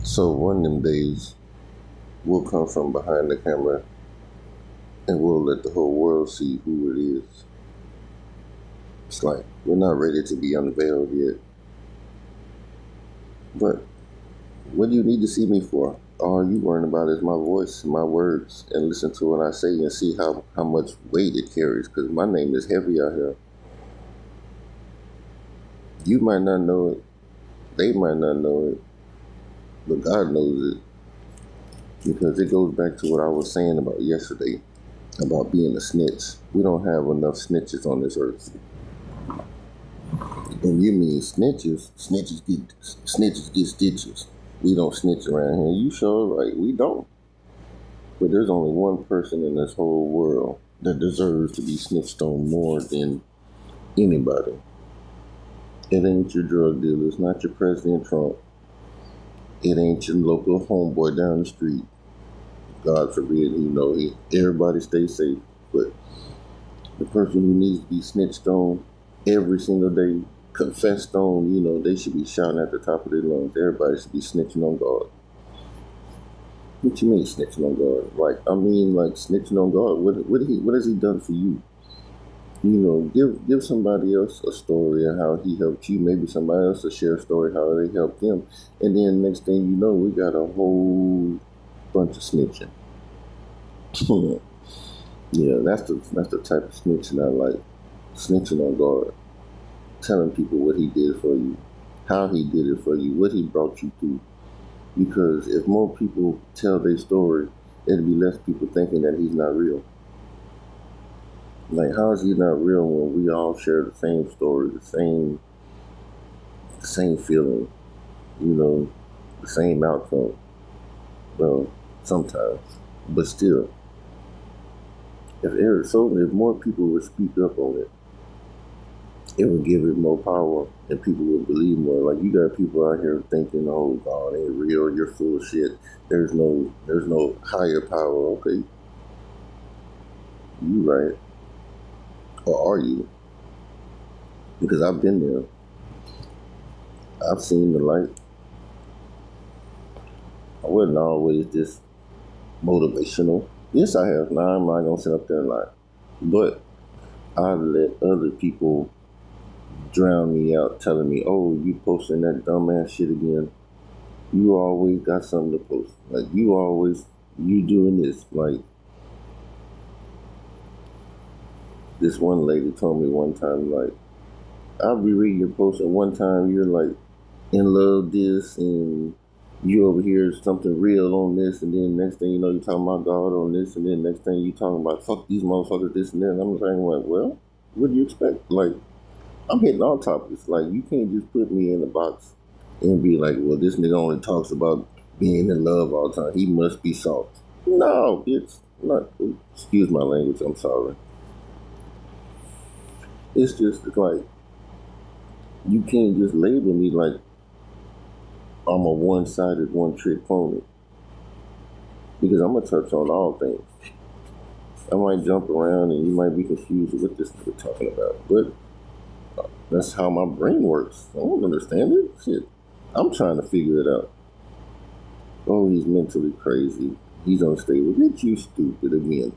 So one of them days, we'll come from behind the camera and we'll let the whole world see who it is. It's like we're not ready to be unveiled yet. But what do you need to see me for? All you worrying about is my voice, my words, and listen to what I say and see how much weight it carries. Because my name is heavy out here. You might not know it, they might not know it, but God knows it. Because it goes back to what I was saying about yesterday, about being a snitch. We don't have enough snitches on this earth. And you mean snitches? Snitches get stitches. We don't snitch around here. You sure right? We don't. But there's only one person in this whole world that deserves to be snitched on more than anybody. It ain't your drug dealer. It's not your President Trump. It ain't your local homeboy down the street. God forbid, everybody stay safe. But the person who needs to be snitched on every single day, confessed on, they should be shouting at the top of their lungs. Everybody should be snitching on God. What you mean snitching on God? Like snitching on God. What has he done for you? Give somebody else a story of how he helped you. Maybe somebody else will share a story how they helped them. And then next thing you know, we got a whole bunch of snitching. Yeah, that's the type of snitching I like. Snitching on God. Telling people what he did for you, how he did it for you, what he brought you through. Because if more people tell their story, it'll be less people thinking that he's not real. Like, how is he not real when we all share the same story, the same feeling, the same outcome? Well, sometimes, but still, if more people would speak up on it, it would give it more power and people would believe more. Like, you got people out here thinking, oh God ain't real, you're full of shit. There's no higher power. Okay. You right. Or are you? Because I've been there. I've seen the light. I wasn't always this motivational. Yes, I have. Now I'm not gonna sit up there and lie. But I let other people drown me out telling me, oh, you posting that dumbass shit again. You always got something to post. Like, you doing this. Like, this one lady told me one time, like, I'll be reading your post and one time you're like, in love this and you over here something real on this, and then next thing you know you're talking about God on this, and then next thing you talking about fuck these motherfuckers this and that. And I'm saying, like, well, what do you expect? Like, I'm hitting all topics. Like, you can't just put me in a box and be like, well, this nigga only talks about being in love all the time. He must be soft. No, it's not. Excuse my language. I'm sorry. It's just like you can't just label me like I'm a one-sided, one-trick pony, because I'm gonna touch on all things. I might jump around and you might be confused with what this nigga talking about, but that's how my brain works. I don't understand it. Shit. I'm trying to figure it out. Oh, he's mentally crazy. He's unstable. Get you stupid again.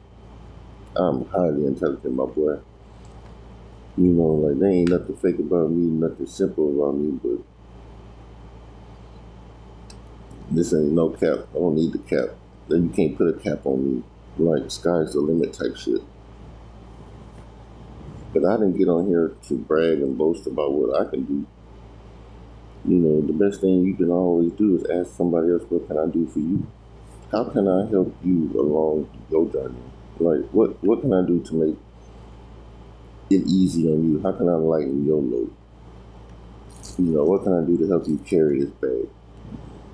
I'm highly intelligent, my boy. Like, there ain't nothing fake about me, nothing simple about me, but this ain't no cap. I don't need the cap. You can't put a cap on me. Like, sky's the limit type shit. But I didn't get on here to brag and boast about what I can do. The best thing you can always do is ask somebody else, what can I do for you? How can I help you along your journey? Like, what can I do to make it easy on you? How can I lighten your load? What can I do to help you carry this bag?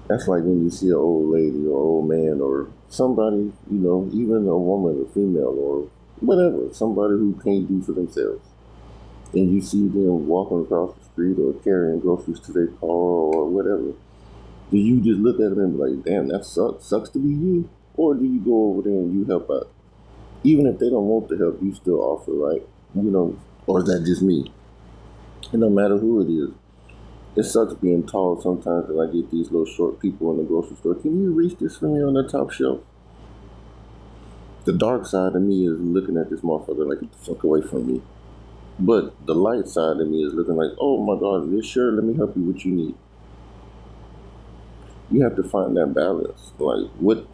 That's like when you see an old lady or old man or somebody, even a woman, a female or whatever, somebody who can't do for themselves. And you see them walking across the street or carrying groceries to their car or whatever. Do you just look at them and be like, damn, that sucks to be you? Or do you go over there and you help out? Even if they don't want the help, you still offer, right? Or is that just me? It don't matter who it is. It sucks being tall sometimes, and I get these little short people in the grocery store. Can you reach this for me on the top shelf? The dark side of me is looking at this motherfucker like, get the fuck away from me. But the light side of me is looking like, oh my God, this sure, let me help you what you need. You have to find that balance, like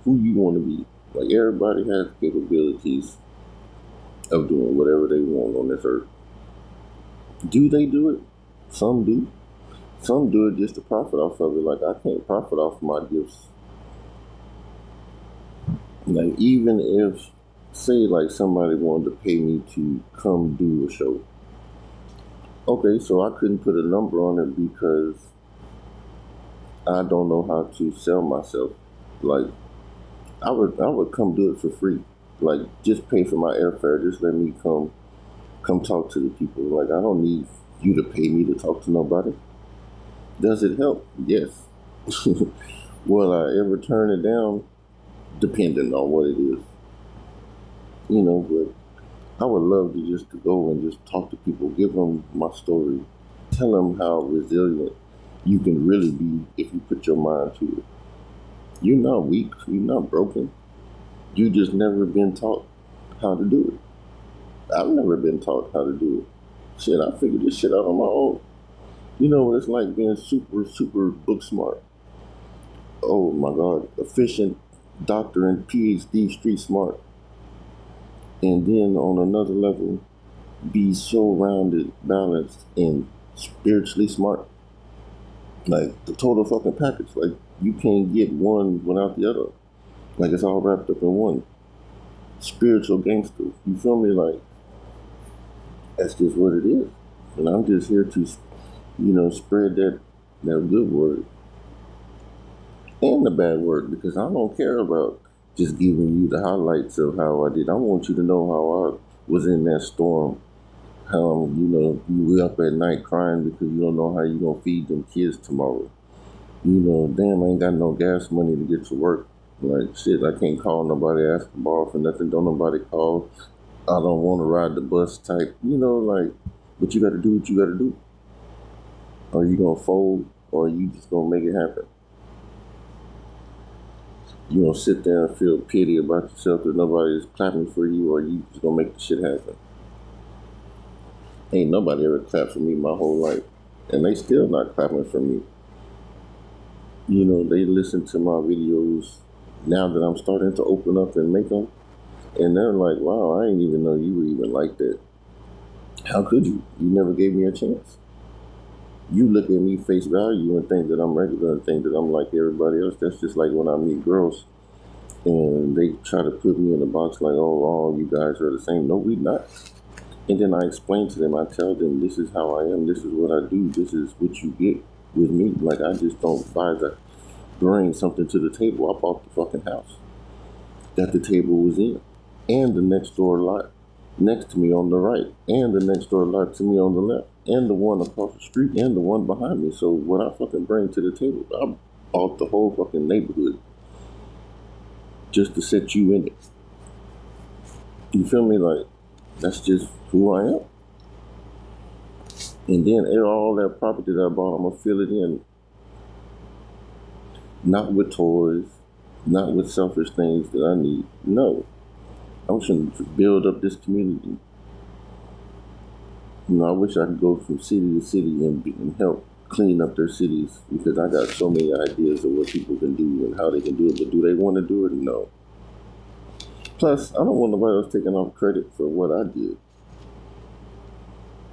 who you want to be. Like everybody has capabilities of doing whatever they want on this earth. Do they do it? Some do. Some do it just to profit off of it. Like I can't profit off my gifts. Like even if, say, like somebody wanted to pay me to come do a show. Okay, so I couldn't put a number on it because I don't know how to sell myself. Like I would come do it for free. Like just pay for my airfare. Just let me come talk to the people. Like I don't need you to pay me to talk to nobody. Does it help? Yes. Will I ever turn it down? Depending on what it is. But I would love to just to go and just talk to people, give them my story, tell them how resilient you can really be if you put your mind to it. You're not weak. You're not broken. You just never been taught how to do it. I've never been taught how to do it. Shit, I figured this shit out on my own. You know what it's like being super, super book smart. Oh my God, efficient, doctor and PhD, street smart. And then on another level, be so rounded, balanced, and spiritually smart. Like the total fucking package. Like you can't get one without the other. Like it's all wrapped up in one. Spiritual gangster. You feel me? Like that's just what it is. And I'm just here to, spread that good word and the bad word because I don't care about just giving you the highlights of how I did. I want you to know how I was in that storm. How you were up at night crying because you don't know how you gonna feed them kids tomorrow. Damn, I ain't got no gas money to get to work. Like shit, I can't call nobody, ask to borrow for nothing. Don't nobody call. I don't want to ride the bus type. But you got to do what you got to do. Are you gonna fold, or are you just gonna make it happen? You gonna sit there and feel pity about yourself that nobody's clapping for you, or you just gonna make the shit happen? Ain't nobody ever clapped for me my whole life, and they still not clapping for me. They listen to my videos now that I'm starting to open up and make them, and they're like, "Wow, I didn't even know you were even like that. How could you? You never gave me a chance." You look at me face value and think that I'm regular and think that I'm like everybody else. That's just like when I meet girls and they try to put me in a box like, oh, all you guys are the same. No, we not. And then I explain to them, I tell them, this is how I am, this is what I do, this is what you get with me. Like, I just don't bring something to the table. I bought the fucking house that the table was in, and the next door lot next to me on the right, and the next door lot to me on the left, and the one across the street, and the one behind me. So what I fucking bring to the table, I bought the whole fucking neighborhood just to set you in it. You feel me? Like, that's just who I am. And then all that property that I bought, I'm gonna fill it in. Not with toys, not with selfish things that I need. No. I'm trying to build up this community. I wish I could go from city to city and help clean up their cities because I got so many ideas of what people can do and how they can do it. But do they want to do it? No. Plus, I don't want nobody else taking off credit for what I did.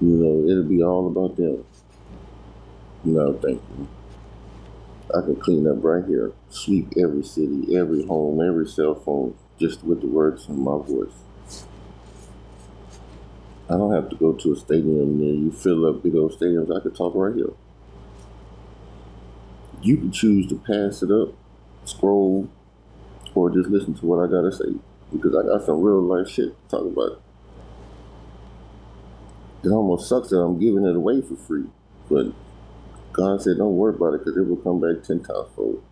It'll be all about them. No, thank you. I can clean up right here, sweep every city, every home, every cell phone, just with the words in my voice. I don't have to go to a stadium near you, fill up big old stadiums. I could talk right here. You can choose to pass it up, scroll, or just listen to what I gotta say because I got some real life shit to talk about. It almost sucks that I'm giving it away for free, but God said don't worry about it because it will come back 10 times fold.